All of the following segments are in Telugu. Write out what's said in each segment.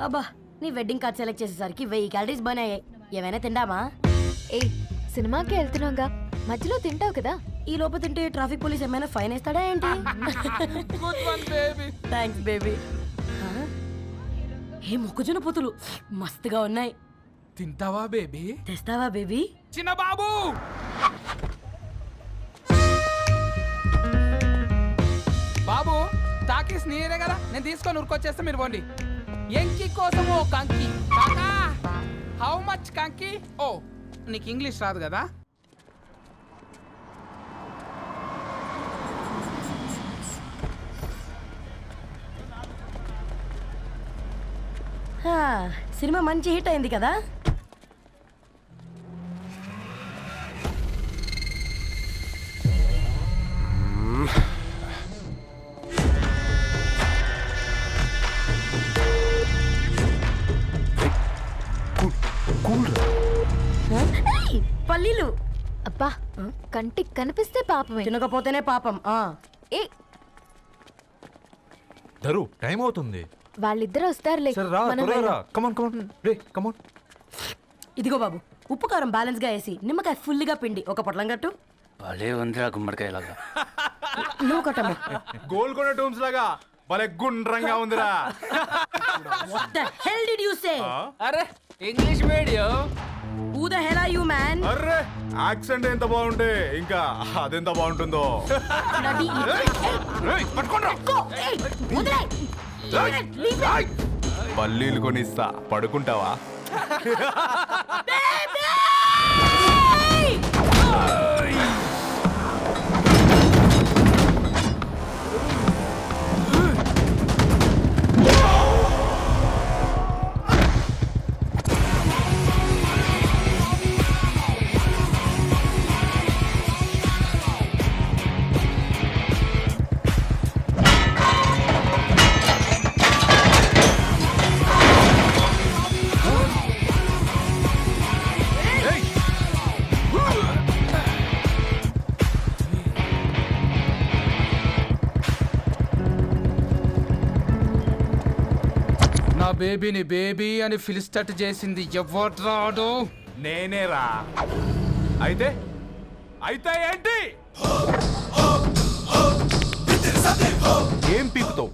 అబ్బా నీ వెడ్డింగ్ కార్డ్ సెలెక్ట్ చేసేసరికి 1000 క్యాలరీస్ బర్న్ అయ్యాయి. ఏమైనా తిందామా? ఏ సినిమాకి వెళ్తున్నాగా, మధ్యలో తింటావు కదా. ఈ లోపు తింటే ట్రాఫిక్ పోలీస్ ఏమైనా ఫైన్ వేస్తాడా ఏంటి? Thanks baby. ఏ మొక్కజొన్న పొతులు మస్తుగా ఉన్నాయి. తింటావా బేబీ? తెస్తావా బేబీ? చిన్న బాబు బాబు టాకీస్ నీరే కదా, నేను తీసుకొని ఉరికొచ్చేస్తే మీరు పోండి. ఎంకి కోసం ఓ కంకి కాకా. హౌ మచ్ కంకి? ఓ నీకు ఇంగ్లీష్ రాదు కదా. సినిమా మంచి హిట్ అయింది కదా. పల్లీలు అబ్బా కంటికి కనిపిస్తే పాపమే, తినకపోతేనే పాపం. ఏ ధరు టైం అవుతుంది. వాళ్ళిద్దరు వస్తారులే. మనం వెళ్దాం. ఇదిగో బాబు, ఉప్పు కారం బ్యాలెన్స్ గా వేసి నిమ్మకాయ ఫుల్ గా పిండి ఒక పొట్లం కట్టు. భలే ఉందిరా గుమ్మడికాయలాగా. నువ్వు కట్టమ్మా. గోల్కొండ టూమ్స్ లాగా భలే గుండ్రంగా ఉందిరా. What the hell did you say? అరే English medium. Who the hell are you, man? Array accent ఎంత బాగుంటే ఇంకా అదెంత బాగుంటుందో. Bloody ఏయ్, పట్టుకోండ్రా. Go! Hey! వదిలేయ్! Leave it! పల్లీలు కొనిస్తా, పడుకుంటావా? నా బేబీని బేబీ అని పిలిచేటట్టు చేసింది ఎవడ్రాడు? నేనేరా. అయితే అయితే ఏంటి? ఏం పీకుతావు?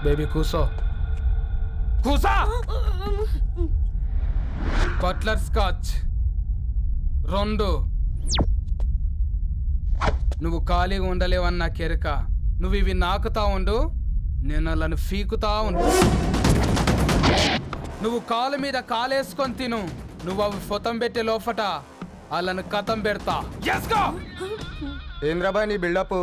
బేబీ కూసో, కూసా. Buttler scotch 2. నువ్వు ఖాళీగా ఉండలేవని నా కెరక. నువ్వు ఇవి నాకుతా ఉండు, నేను అలాను ఫీకుతా ఉండు. నువ్వు కాలు మీద కాలేసుకొని తిను. నువ్వు అవి ఫొతం పెట్టే లోపట అలాను కథం పెడతా. ఏంద్రా బాయ్ నీ బిల్డప్?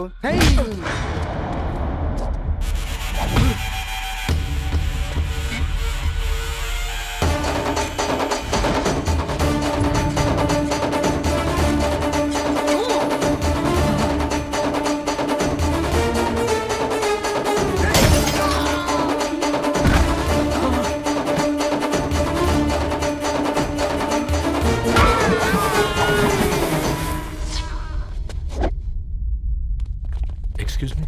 Excuse me.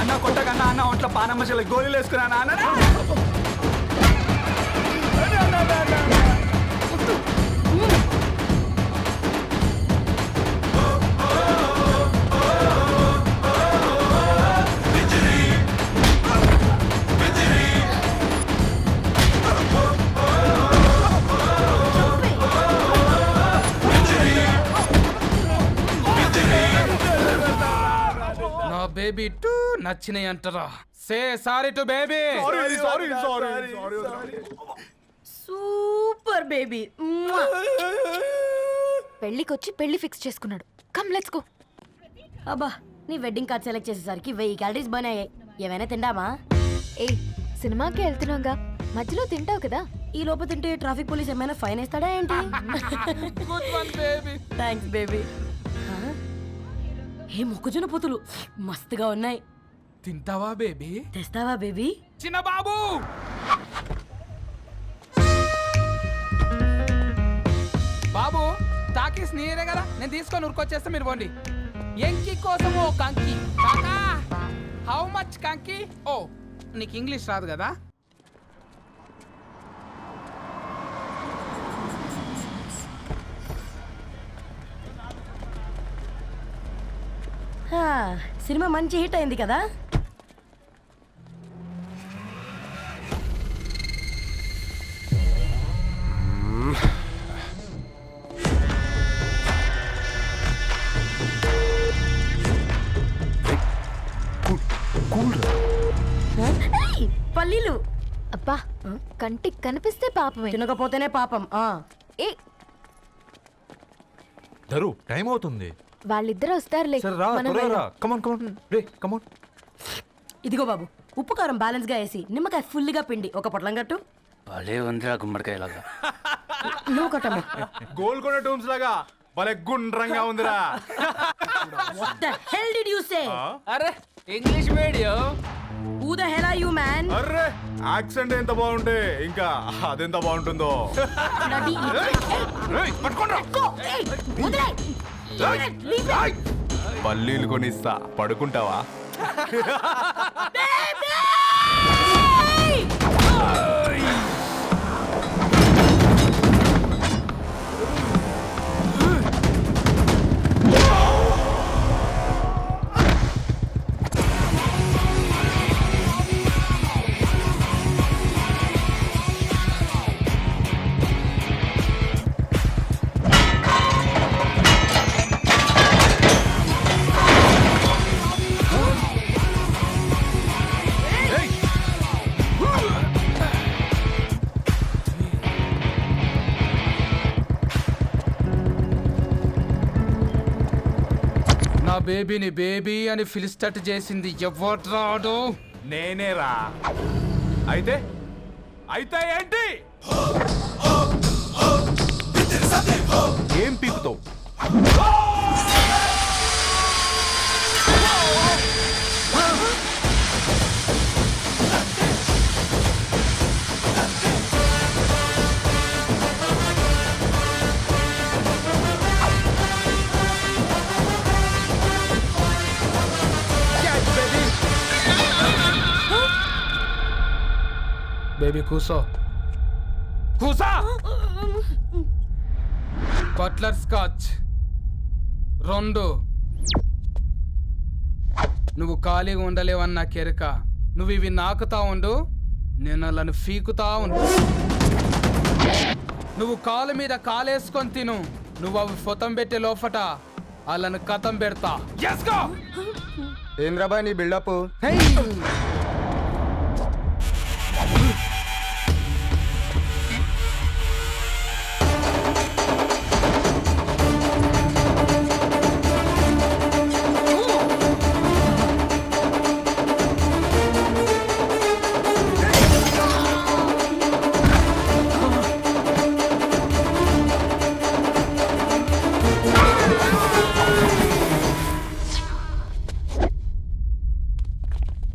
అన్న కొట్టకన్నా అన్న ఒంట్లో పానమ్మశల గోళీలు వేసుకున్నా అన్న. నా బేబీ టూ నచ్చినాయి అంటారా? Say sorry to baby. Super baby. పెళ్ళికొచ్చి పెళ్లి ఫిక్స్ చేసుకున్నాడు. Come let's go. అబ్బా నీ వెడ్డింగ్ కార్డ్ సెలెక్ట్ చేసేసరికి 1000 క్యాలరీస్ బర్న్ అయ్యాయి. ఏమైనా తిండామా? ఏ సినిమాకి వెళ్తున్నాగా మధ్యలో తింటావు కదా. ఈ లోపు తింటే ట్రాఫిక్ పోలీస్ ఏమైనా ఫైన్ వేస్తాడా ఏంటి? Good one baby. Thanks baby. ఏ మొక్కజొన్న పొతులు మస్తుగా ఉన్నాయి. తింటావా బేబీ? తెస్తావా బేబీ? చిన్న బాబు బాబు టాకీస్ నీరే కదా, నేను తీసుకొని ఉరికొచ్చేస్తే మీరు పోండి. ఎంకి కోసం ఓ కంకి. కాకా హౌ మచ్ కంకి? ఓ నీకు ఇంగ్లీష్ రాదు కదా. హా, సినిమా మంచి హిట్ అయింది కదా. ఏయ్, పల్లీలు అబ్బా కంటికి కనిపిస్తే పాపమే. తినకపోతేనే పాపం. ఏ ధరు టైం అవుతుంది. వాళ్ళిద్దరు వస్తారులే. సరే రా, మనం త్వరగా రా. వెళ్దాం. కమాన్ కమాన్ రే కమాన్. ఇదిగో బాబు, ఉప్పు కారం బ్యాలెన్స్ గా వేసి నిమ్మకాయ ఫుల్గా పిండి ఒక పొట్లం కట్టు. భలే ఉందిరా గుమ్మడికాయలాగా. నువ్వు కట్టము. గోల్కొండ టూమ్స్ లాగా భలే గుండ్రంగా ఉందిరా. What the hell did you say? అరే English medium. Who the hell are you, man? Array accent ఎంత బాగుంటే ఇంకా అదెంత బాగుంటుందో. Bloody idiot. Go! Hey, వదిలేయ్. Leave it. పల్లీలు కొనిస్తా, పడుకుంటావా? నా బేబీని బేబీ అని ఫిలిస్టట్ చేసింది ఎవడ్రాడు? నేనేరా. అయితే అయితే ఏంటి? ఏం పీకుతావు? బేబీ కూసో, కూసా. Buttler scotch 2. నువ్వు ఖాళీగా ఉండలేవన్న కెరక. నువ్వు ఇవి నాకుతా ఉండు, నేను వాళ్ళని ఫీకుతా ఉండు. నువ్వు కాలు మీద కాలేసుకొని తిను. నువ్వు అవి ఫొతం పెట్టే లోపట వాళ్ళని కథం పెడతా. ఏంద్రాబాయ్ నీ బిల్డప్?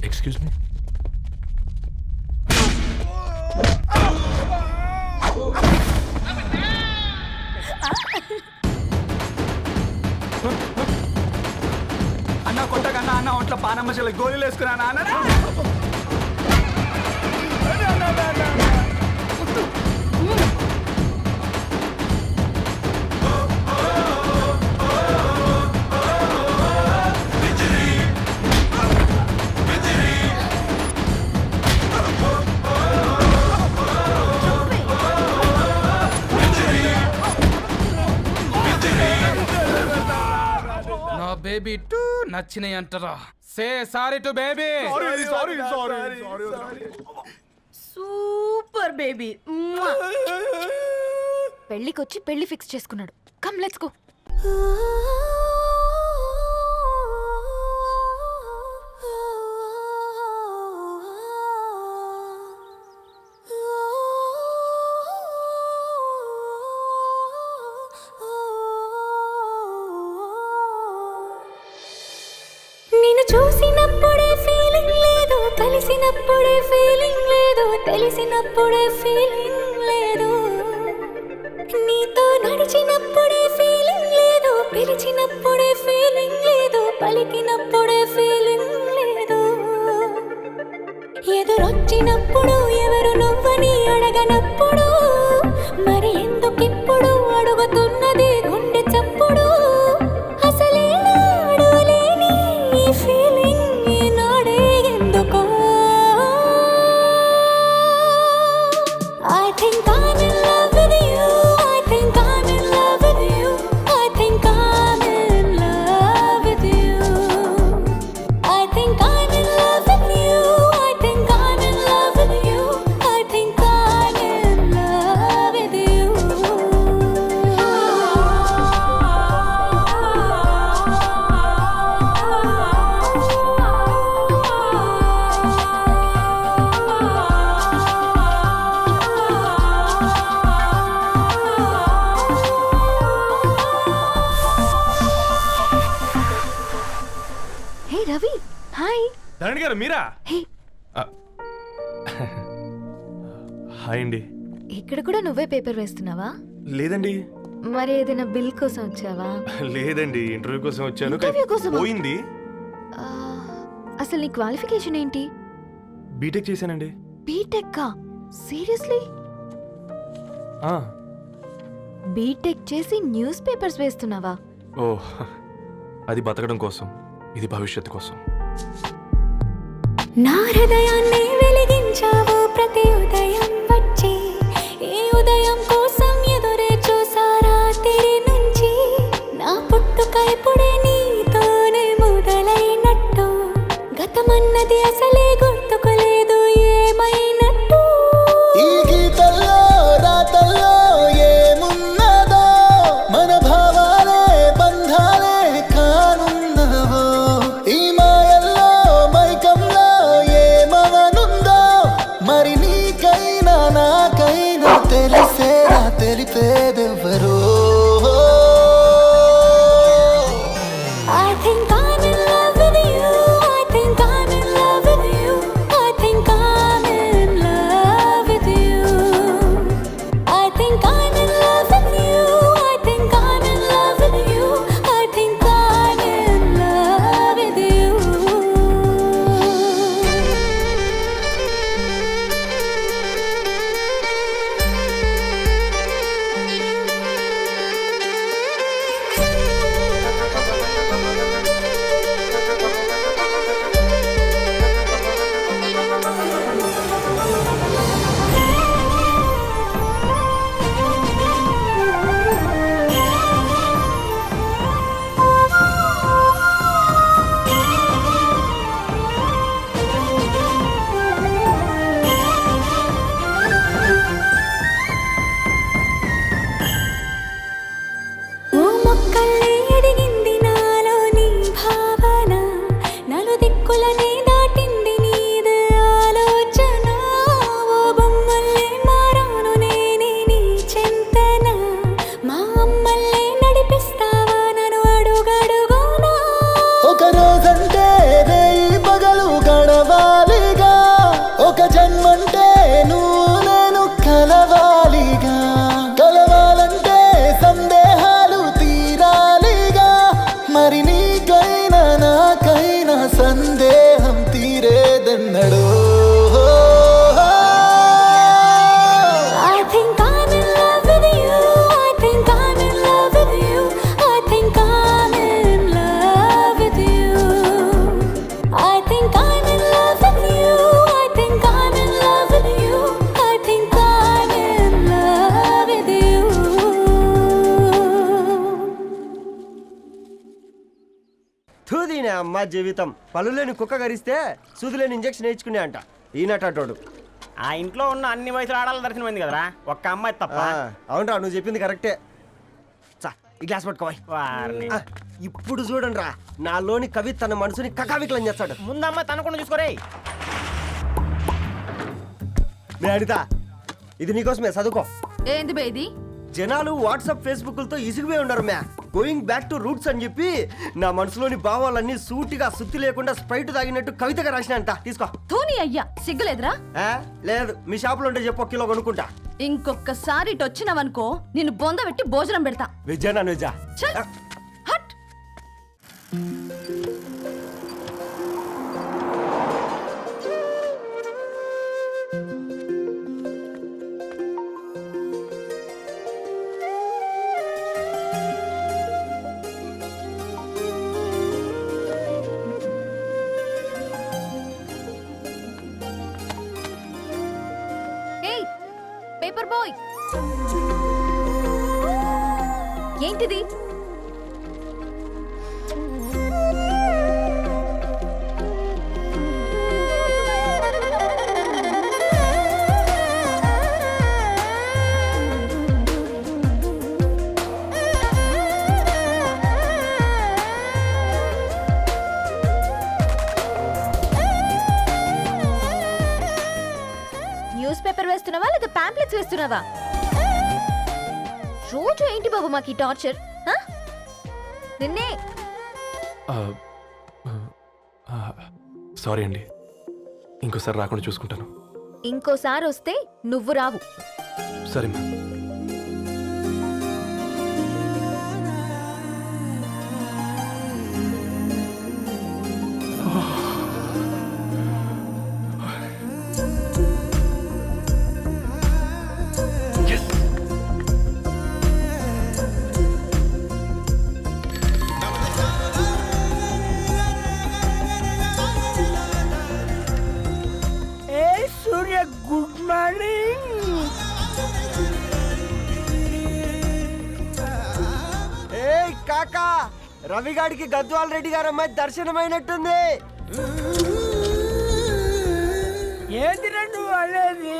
Excuse me. అన్న కొట్టకన్నా అన్న ఒంట్లో పానమ్మ చెల్లె గోళీలు వేసుకున్నా అన్న. నా బేబీ టూ నచ్చినాయి అంటారా? Say sorry to baby. Super baby. పెళ్ళికొచ్చి పెళ్లి ఫిక్స్ చేసుకున్నాడు. Come let's go. నిన్ను చూసినప్పుడే ఫీలింగ్ లేదు, కలిసినప్పుడే ఫీలింగ్ లేదు, తెలిసినప్పుడే ఫీలింగ్ లేదు. నీతో నడిచినప్పుడే ఫీలింగ్ లేదు, పిలిచినప్పుడే ఫీలింగ్ లేదు, పలికినప్పుడే ఫీలింగ్ లేదు. ఎదురొచ్చినప్పుడు ఎవరు నువ్వని అడగనప్పుడు మరి ఎందుకిప్పుడు అడుగుతున్నది గుండె చప్పుడు. అసలే నాడులేని ఈ ఫీలింగ్ ఈనాడే ఎందుకో. I think I'm in love with you, I think I'm in love with you, I think I'm in love with you, I think I'm in love with you, I think I'm in love with you, I think I'm in love with you. Hey Ravi, hi. Dharani గారు మీరా? హే, హాయ్ అండి. ఇక్కడ కూడా నువ్వే పేపర్ వేస్తున్నావా? లేదండి. మరి ఏదైనా బిల్ కోసం వచ్చావా? లేదండి, ఇంటర్వ్యూ కోసం వచ్చాను. ఇంటర్వ్యూ కోసమా? పోయింది. ఆ, అసలు నీ క్వాలిఫికేషన్ ఏంటి? బీటెక్ చేశానండి. బీటెక్? సీరియస్లీ? ఆ, బీటెక్ చేసి న్యూస్ పేపర్స్ వేస్తున్నావా? ఓ, అది బతకడం కోసం, ఇది భవిష్యత్తు కోసం. నా హృదయాన్ని వెలిగించావు ప్రతి ఉదయం వచ్చి, ఈ ఉదయం కోసం ఎదురే చూసారా తిరి నుంచి. నా పుట్టుక ఇప్పుడే నీతోనే మొదలైనట్టు, గతమన్నది అసలే గుర్తుకులేదు ఏమైనట్టు. ఈ గీతల్లో రాతల్లో ఏమున్నదో, మన భావాలే బంధాలే కానున్నవో. ఈ మాయల్లో మైకంలో ఏమవనుందో, మరి నీకైనా నాకైనా తెలిసేలా తెలిపేదెవ్వరో. I think I'm in love with you, I think I'm in love with you, I think I'm in love with you, I think I'm in love with you, I think I'm in love with you, I think I'm in love with you. ఓ మొక్కల్లే ఎదిగింది నాలో నీ భావన, నలు దిక్కులనే దాటింది నీది ఆలోచన. ఓ బొమ్మల్లే మారాను నేనే నీ చెంతన, మా అమ్మల్లే నడిపిస్తావా నన్ను అడుగడుగునా. ఒక రోజంటే రేయి పగలు గడవాలిగా, ఒక జన్మంటే నువ్వు నేను కలవాలిగా. కలవాలంటే సందేహాలు తీరాలిగా, మరి నీకైనా నాకైనా సందేహం తీరేదన్నడో. I think I'm in love with you, I think I'm in love with you, I think I'm in love with you, I think I'm in love with you, I think I'm in love with you, I think I'm in love with you. తూదీనే అమ్మ జీవితం. పళ్ళులేని కుక్క గరిస్తే సూదులేని ఇంజక్షన్ వేయించుకునే అంట ఈనటోడు. ఆ ఇంట్లో ఉన్న అన్ని వయసుల ఆడాల దర్శనమైంది కదరా, ఒక్క అమ్మాయి తప్ప. అవునరా, నువ్వు చెప్పింది కరెక్టే. చా, ఈ గ్లాస్ పట్టుకోవాలి. వారిని ఇప్పుడు చూడండి రా, నాలోని కవి తన మనసుని కకావికలం చేస్తాడు. ముందమ్మాయి తనకుండా చూసుకోరే. నేను అడితా, ఇది నీకోసమే, చదువుకో. ఏంది బేది? జనాలు వాట్సాప్ ఫేస్బుక్లతో ఇసిగిపోయి ఉన్నారు మ్యా. గోయింగ్ బ్యాక్ టు రూట్స్ అని చెప్పి నా మనసులోని భావాలన్నీ సూటిగా సుత్తి లేకుండా స్ప్రైట్ తాగినట్టు కవితగా రాసిన అంట. తీసుకో. ధోని అయ్యా సిగ్గులేదురా? లేదు, మీ షాప్ లో ఉంటే చెప్పు, కిలో కొనుక్కుంటా. ఇంకొకసారి ఇటు వచ్చినావనుకో నిన్ను బొంద పెట్టి భోజనం పెడతా. వెజ్జా నాన్ వెజ్జా? ఛ! హట్! ఏయ్ పేపర్ బాయ్, ఏంటిది? న్యూస్ పేపర్ వేస్తున్నావా లేదా పాంప్లెట్స్ వేస్తున్నావా? రోజు ఏంటి బాబు మాకు ఈ టార్చర్? నిన్నే సారీ అండి, ఇంకోసారి రాకుండా చూసుకుంటాను. ఇంకోసారి వస్తే నువ్వు రావు. సరే మ్యామ్. సూర్య గుడ్ మార్నింగ్. ఏయ్ కాకా, రవిగాడికి గద్వాల్ రెడ్డి గారు అమ్మాయి దర్శనమైనట్టుంది. ఏంటి నువ్వు అనేది?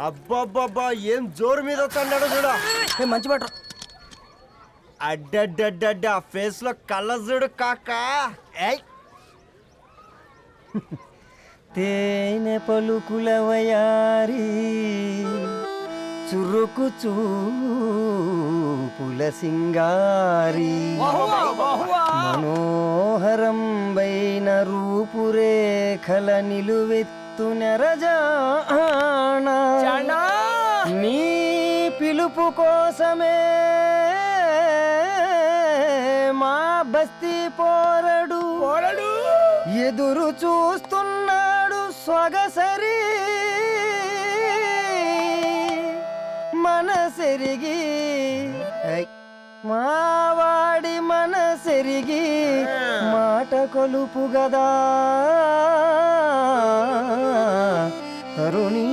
అబ్బబ్బబ్బా, ఏం జోరు మీద వస్తున్నాడో చూడు. మంచి మాట. అడ్డడ్డడ్డ ఫేస్ లో కళ్ళ చూడు కాకా. ఏయ్ తేనె పలుకుల వయారి చురుకు చూపుల సింగారి మనోహరం బైన రూపురేఖల నిలువెత్తు నెరజానా నీ పిలుపు కోసమే మా బస్తీ పోరడు ఎదురు చూస్తున్నాడు సొగసరి మనసెరిగి మావాడి మనసెరిగి మాట కొలుపు గదా తరుణీ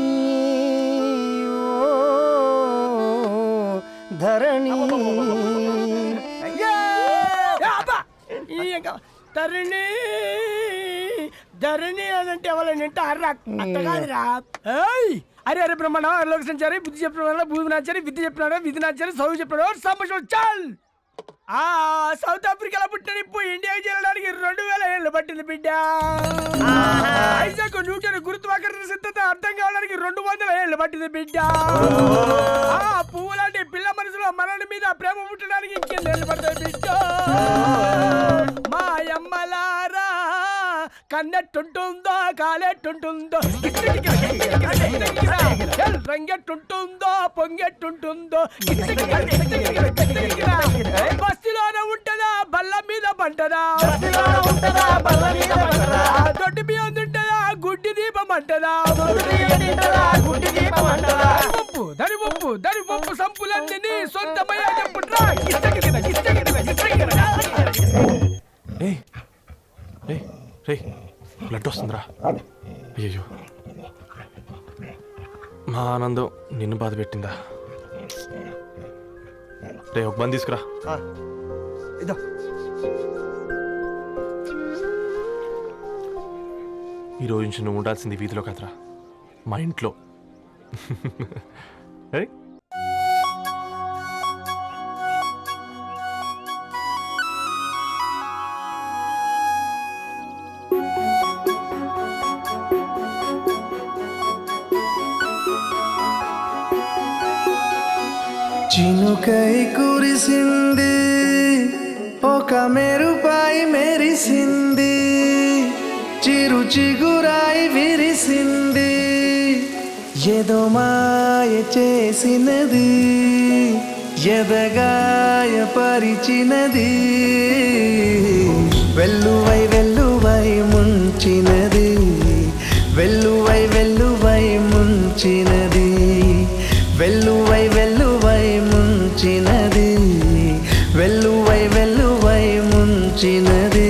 ధరణి. తరుణి ధరణి అదంటే ఎవరైనా అట్ట కాదురా. అరే అరే బ్రహ్మణ లోక సంచారి బుద్ధి చెప్పిన భూమి నాచారి విద్య చెప్పినాడు విధి నాచారి చదువు చెప్పినాడు సంభాషణ చాల్. సౌత్ ఆఫ్రికాలో పుట్టిన ఇప్పుడు ఇండియాకి చేరడానికి 2000 ఏళ్ళు పట్టింది బిడ్డ. ఐజాక్ న్యూటన్ గురుత్వాకర్షణ సిద్ధత అర్థం కావడానికి 200 ఏళ్ళు పట్టింది బిడ్డ. పువ్వు లాంటి పిల్ల మనసులో మనని మీద ప్రేమ పుట్టడానికి ఇంకేళ్ళు పడతాయి బిడ్డ. మా అమ్మలారా కన్నెట్టుంటుందో కాలెట్టుంటుందో రంగెట్టుంటుందో పొంగెట్టుంటుందో బస్తిలోనే ఉంటదా బల్ల మీద పంటదా దొడ్డి బియ్యం తింటదా గుడ్డి దీపం అంటదా దరి పప్పు సంపులన్నీ సొంతమయ్యా చెప్పుట్రా. బ్లడ్ వస్తుందిరా. అయ్యో, మా ఆనందం నిన్ను బాధ పెట్టిందా? రే ఒక బంద్ తీసుకురా. ఇదో ఈరోజు నుంచి నువ్వు ఉండాల్సింది వీధిలో కదరా, మా ఇంట్లో. చినుకై కురిసింది ఒక మెరుపాయి మెరిసింది, చిరు చిగురాయి విరిసింది, ఏదో మాయ చేసినది, ఎదగాయ పరిచినది, వెల్లువై వెల్లువై ముంచినది, వెల్లువై వెల్లువై ముంచినది, వెల్లువై వెల్లువై ముంచినది, వెల్లువై వెల్లువై ముంచినది.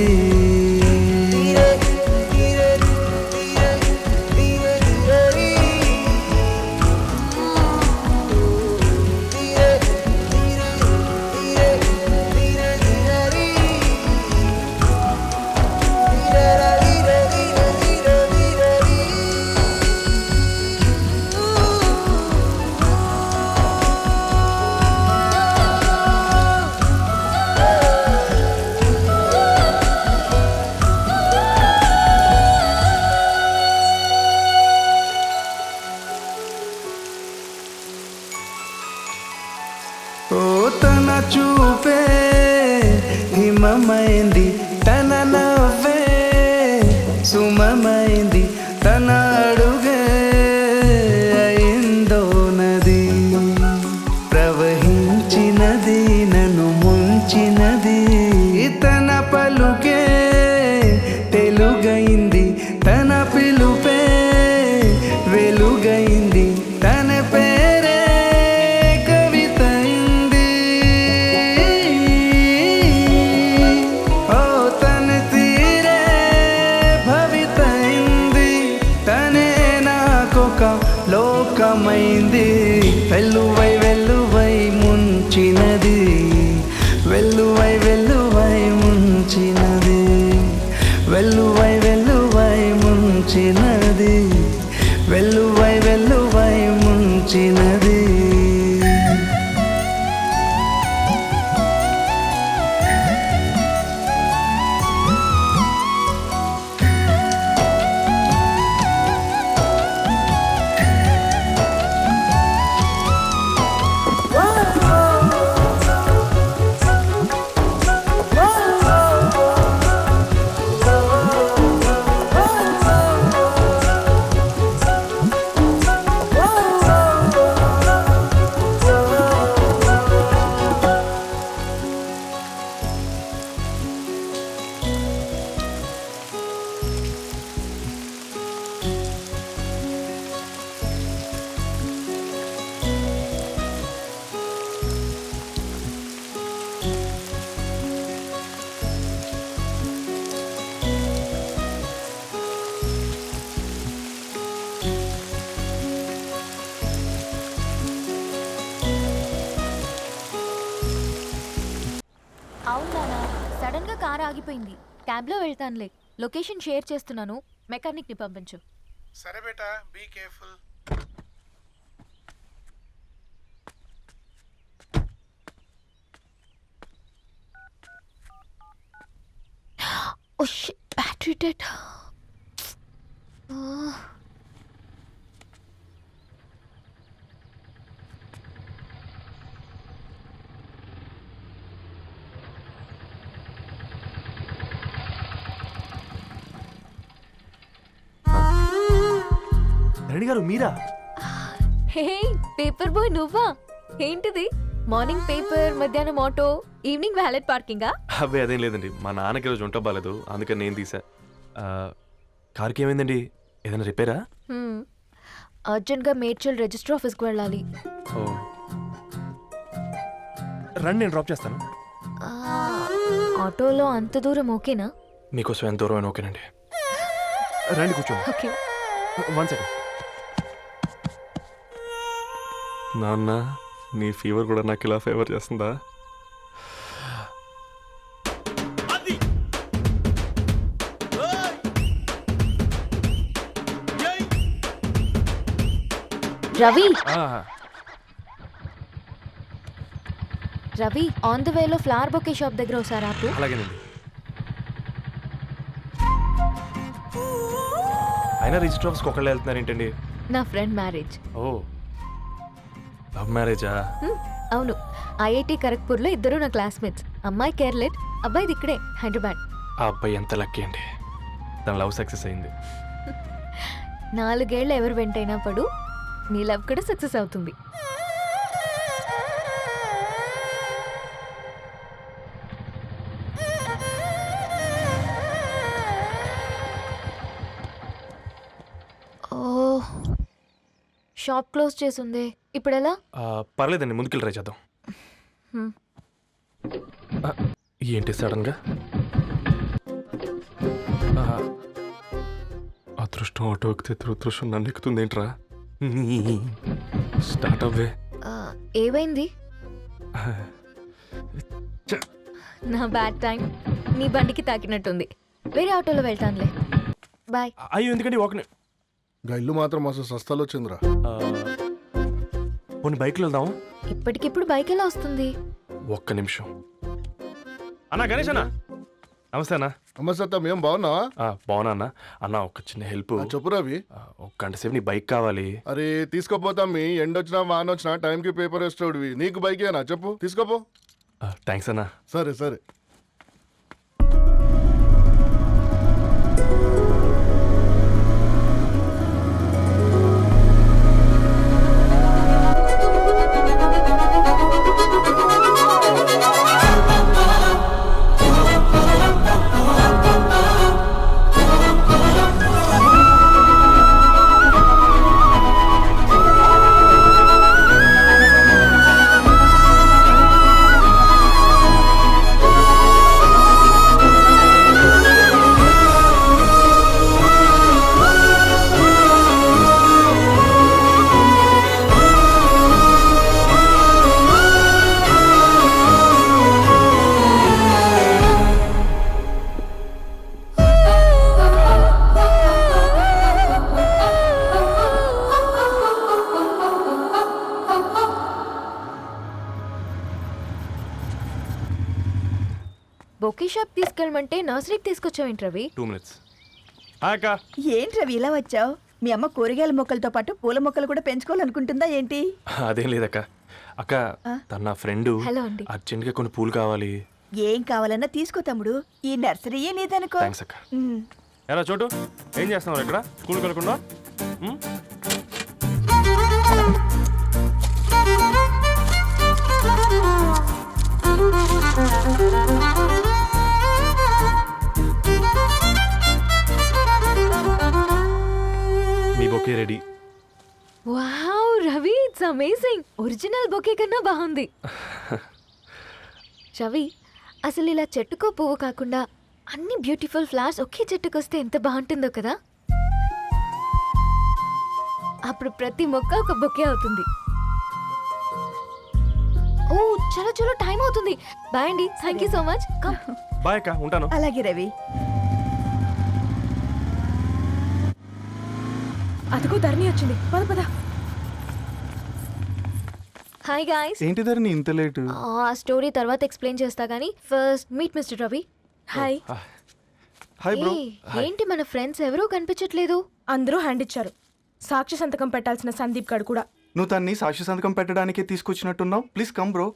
ఓ తన చూపే హిమమైంది, తన నవ్వే సుమమైంది, తన అడుగే అయిందో నది, ప్రవహించినది నన్ను ముంచినది, తన పలుకే తెలుగైంది, తన పిలుపే వెలుగైంది, తన పేరే కవితైంది. ఓ తన తీరే భవితైంది, తనే నాకొక లోకమైంది, వెల్లువై వెల్లువై ముంచినది, వెల్లువై వెల్లువై ముంచినది, వెల్లువై వెల్లువై ముంచినది, వెల్లువై వెల్లువై ముంచినది. అవునా, సడన్ గా కార్ ఆగిపోయింది. క్యాబ్లో వెళ్తానులే. లొకేషన్ షేర్ చేస్తున్నాను, మెకానిక్ ని పంపించు. సరే బేటా, be careful. Oh shit, battery dead. Dharani గారు మీరా? హే పేపర్ బాయ్, నువ్వా? ఏంటిది? మార్నింగ్ పేపర్, మధ్యాహ్నం ఆటో, ఈవినింగ్ వ్యాలెట్ పార్కింగా? అబ్బాయి అదేం లేదండి, మా నాన్నకి రోజు ఉంట బాగాలేదు, అందుకని నేను తీసా. కార్కి ఏమైందండి? ఏదైనా రిపేరా? అర్జెంట్గా మేడ్చల్ రిజిస్టర్ ఆఫీస్కి వెళ్ళాలి. ఓ రండి, నేను డ్రాప్ చేస్తాను. ఆటోలో అంత దూరం ఓకేనా? మీకోసం ఎంత దూరం అయినా ఓకేనండి. రండి కూర్చోండి. ఓకే. 1 సెకండ్. నాన్న, నీ ఫీవర్ కూడా నాకు ఇలా ఫేవర్ చేస్తుందా? రవి, రవి ఆన్ ద వేలో ఫ్లవర్ బొకే షాప్ దగ్గర ఒకసారి ఆపు. అలాగేనండి. అయినా రిజిస్టర్ ఆఫీస్కి ఒకళ్ళు వెళ్తున్నారు ఏంటండి? నా ఫ్రెండ్ మ్యారేజ్. ఓ, లవ్ మ్యారేజా? అవును, ఐఐటి ఖరగ్పూర్లో ఇద్దరు నా క్లాస్మేట్స్. అమ్మాయి కేర్లెట్, అబ్బాయిది ఇక్కడే హైదరాబాద్. ఆ అబ్బాయి ఎంత లక్కీ అండి, తన లవ్ సక్సెస్ అయింది. 4 ఏళ్ళు ఎవరు వెంటైనా పడు, నీ లవ్ కూడా సక్సెస్ అవుతుంది. ఓ, షాప్ క్లోజ్ చేసింది, ఇప్పుడు ఎలా? పర్లేదండి, ముందుకెళ్ళి ట్రై చేద్దాం. హ్మ్. ఏంటి సడన్గా? అదృష్టం ఆటో ఎక్కితే దురదృష్టం నన్ను ఎక్కుతుంది ఏంట్రా? స్టార్ట్ అవ్వే. ఏమైంది? నా బ్యాడ్ టైం నీ బండికి తాకినట్టుంది. వేరే ఆటోలో వెళ్తానులే, బాయ్. అయ్యో ఎందుకండి ఒక ఇల్లు మాత్రం అసలు సస్తాలో వచ్చిందిరా. పోనీ బైక్లో వెళ్దాం. ఇప్పటికిప్పుడు బైక్ ఎలా వస్తుంది? ఒక్క నిమిషం. అన్నా గణేష్ అన్న, నమస్తే అన్న. అమ్మసత్తం ఏం బాగున్నావా? బాగున్నా అన్న. అన్న ఒక చిన్న హెల్ప్. చెప్పు రవి. ఒక గంట సేపు నీ బైక్ కావాలి. అరే తీసుకోపోతాం, మీ ఎండొచ్చినా వాన వచ్చినా టైంకి పేపర్ వేస్తాడువి. నీకు బైకేనా చెప్పు, తీసుకోపో. థ్యాంక్స్ అన్న. సరే సరే. బొకే షాప్ తీసుకెళ్ళమంటే నర్సరీకి తీసుకొచ్చావేంటి రవి? 2 minutes. అక్క ఏంటి రవి ఇలా వచ్చావు? మీ అమ్మ కూరగాయల మొక్కలతో పాటు పూల మొక్కలు కూడా పెంచుకోవాలనుకుంటుందా ఏంటి? అదేం లేదక్క. అక్క తన నా ఫ్రెండ్ హలో అండి. అర్జెంట్గా కొన్ని పూలు కావాలి. ఏం కావాలన్నా తీసుకో తమ్ముడు, ఈ నర్సరీయే నీదనుకో. థ్యాంక్స్ అక్క. ఎలా చోటు ఏం చేస్తున్నావు ఇక్కడ స్కూల్కి వెళ్ళకుండా? మీ bouquet ready. Wow Ravi, it's amazing. Original bouquet కన్నా బాగుంది. రవి, అసలు ఇలా చెట్టుకో పువ్వు కాకుండా అన్ని బ్యూటిఫుల్ ఫ్లవర్స్ ఒకే చెట్టుకు వస్తే ఎంత బాగుంటుందో కదా. అప్పుడు ప్రతి మొక్క ఒక బొకే అవుతుంది. ఓ చలో చలో, టైం అవుతుంది. బాయ్ అండి, thank you so much. Bye అక్క, ఉంటాను. అలాగే రవి. అదిగో ధరణి వచ్చింది, పద పద. Hi guys. ఏంటి ధరణి ఇంత లేటు? ఆ స్టోరీ తర్వాత ఎక్స్ప్లెయిన్ చేస్తా గానీ first meet mister Ravi. Hi. Hi bro. ఏంటి మన ఫ్రెండ్స్ ఎవరూ కనిపించట్లేదు? అందరూ హ్యాండ్ ఇచ్చారు. సాక్షి సంతకం పెట్టాల్సిన సందీప్ గడు కూడా. నువ్వు తన్ని సాక్షి సంతకం పెట్టడానికే తీసుకొచ్చినట్టున్నావు. Please come bro.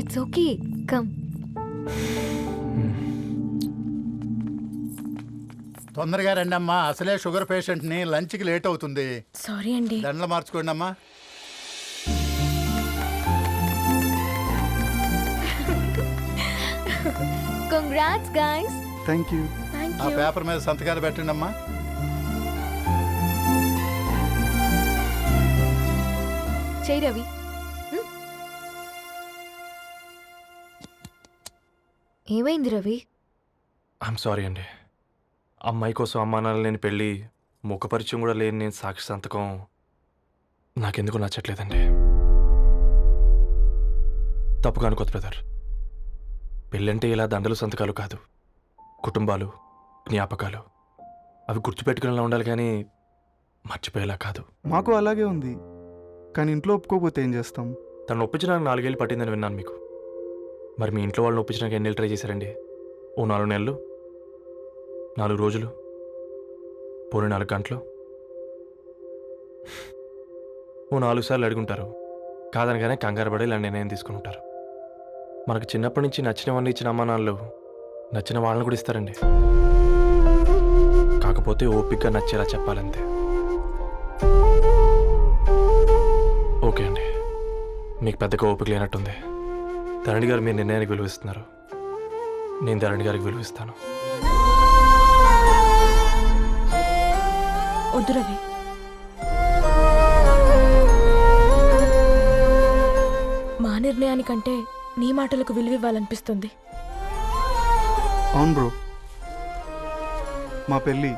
It's okay, come. తొందరగా రండి అమ్మా, అసలే షుగర్ పేషెంట్ ని, లంచ్ కి లేట్ అవుతుంది. సారీ అండి. దండలు మార్చుకోండి అమ్మా. Congrats guys. Thank you. ఆ పేపర్ మీద సంతకాలు పెట్టండి అమ్మా. చెయ్యి రవి. ఏమైంది రవి? ఐఎమ్ సారీ అండి. అమ్మాయి కోసం అమ్మానాలు లేని పెళ్ళి, ముఖపరిచయం కూడా లేని నేను సాక్షి సంతకం నాకెందుకు నచ్చట్లేదండి. తప్పుగా అనుకోదు బ్రదర్. పెళ్ళంటే ఇలా దండలు సంతకాలు కాదు, కుటుంబాలు, జ్ఞాపకాలు. అవి గుర్తుపెట్టుకునేలా ఉండాలి కానీ మర్చిపోయేలా కాదు. మాకు అలాగే ఉంది, కానీ ఇంట్లో ఒప్పుకోకపోతే ఏం చేస్తాం? తను ఒప్పించడానికి 4 ఏళ్ళు పట్టిందని విన్నాను మీకు. మరి మీ ఇంట్లో వాళ్ళని ఒప్పించడానికి ఎన్ని ఏళ్ళు ట్రై చేశారండి? ఓ 4 నెలలు, 4 రోజులు, పోనీ 4 గంటలు? ఓ 4 సార్లు అడుగుంటారు, కాదనగానే కంగారు పడి ఇలా నిర్ణయం తీసుకుని ఉంటారు. మనకు చిన్నప్పటి నుంచి నచ్చినవన్నీ ఇచ్చిన అమ్మా నాన్నలు నచ్చిన వాళ్ళని కూడా ఇస్తారండి. కాకపోతే ఓపికగా నచ్చేలా చెప్పాలంతే. ఓకే అండి, మీకు పెద్దగా ఓపిక లేనట్టుంది. ధరణి గారు మీ నిర్ణయానికి విలువిస్తున్నారు, నేను ధరణి గారికి విలువిస్తాను. వద్దు రవి, మా నిర్ణయానికంటే నీ మాటలకు విలువివ్వాలనిపిస్తుంది. అవును బ్రో, మా పెళ్ళి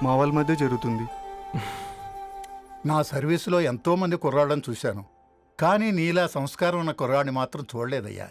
మా వాళ్ళ మధ్య జరుగుతుంది. నా సర్వీసులో ఎంతోమంది కుర్రాళ్ళని చూశాను, కానీ నీలా సంస్కారం ఉన్న కుర్రాడిని మాత్రం చూడలేదయ్యా.